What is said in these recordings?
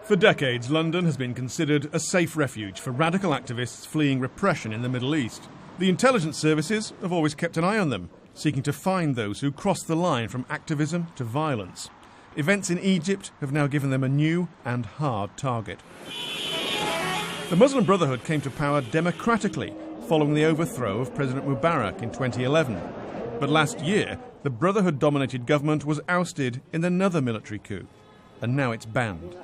For decades, London has been considered a safe refuge for radical activists fleeing repression in the Middle East. The intelligence services have always kept an eye on them, seeking to find those who cross the line from activism to violence. Events in Egypt have now given them a new and hard target. The Muslim Brotherhood came to power democratically following the overthrow of President Mubarak in 2011. But last year, the Brotherhood-dominated government was ousted in another military coup, and now it's banned.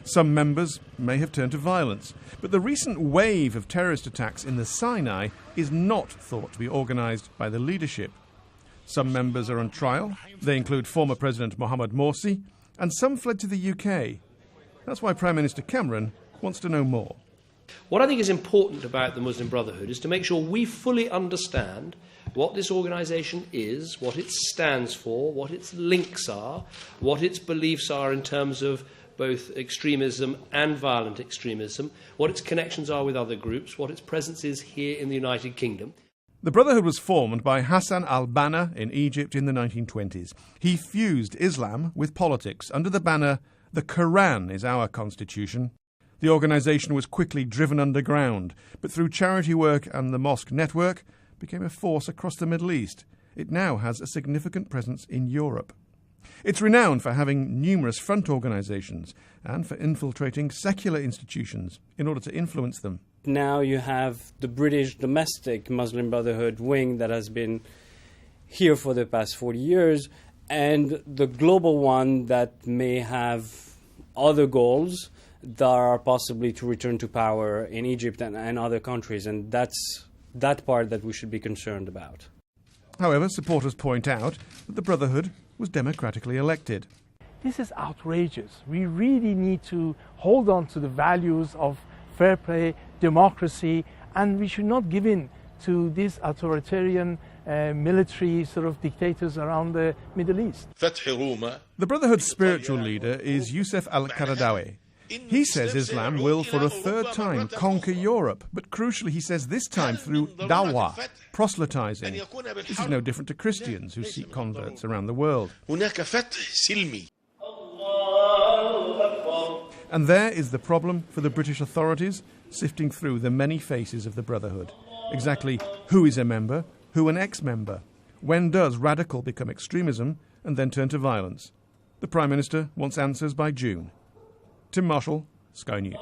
Some members may have turned to violence, but the recent wave of terrorist attacks in the Sinai is not thought to be organised by the leadership. Some members are on trial. They include former President Mohamed Morsi, and some fled to the UK. That's why Prime Minister Cameron wants to know more. What I think is important about the Muslim Brotherhood is to make sure we fully understand what this organisation is, what it stands for, what its links are, what its beliefs are in terms of both extremism and violent extremism, what its connections are with other groups, what its presence is here in the United Kingdom. The Brotherhood was formed by Hassan al-Banna in Egypt in the 1920s. He fused Islam with politics under the banner, "The Quran is our constitution." The organisation was quickly driven underground, but through charity work and the mosque network, became a force across the Middle East. It now has a significant presence in Europe. It's renowned for having numerous front organisations and for infiltrating secular institutions in order to influence them. Now you have the British domestic Muslim Brotherhood wing that has been here for the past 40 years, and the global one that may have other goals that are possibly to return to power in Egypt and other countries, and that's that part that we should be concerned about. However, supporters point out that the Brotherhood was democratically elected. This is outrageous. We really need to hold on to the values of fair play, democracy, and we should not give in to these authoritarian military sort of dictators around the Middle East. The Brotherhood's spiritual leader is Youssef al-Qaradawi. He says Islam will, for a third time, conquer Europe, but crucially he says this time through dawah, proselytizing. This is no different to Christians who seek converts around the world. And there is the problem for the British authorities, sifting through the many faces of the Brotherhood. Exactly who is a member, who an ex-member? When does radical become extremism and then turn to violence? The Prime Minister wants answers by June. Tim Marshall, Sky News.